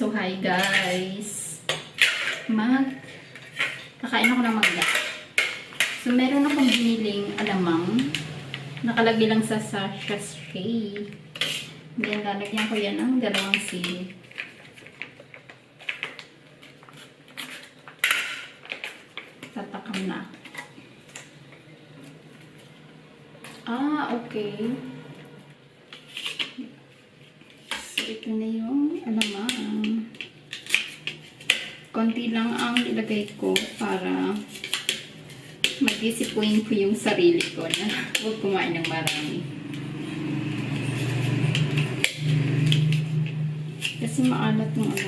So, hi guys. Kakain ako ng mangga. So, meron akong biniling alamang. Nakalagay lang sa sachet. Then, lalagyan ko yan ng 2 sili. Tatakam na. Okay. So, ito na yung alamang. Konti lang ang ilagay ko para mag-disipuin ko yung sarili ko na huwag kumain ng marami. Kasi maalat yung alamang.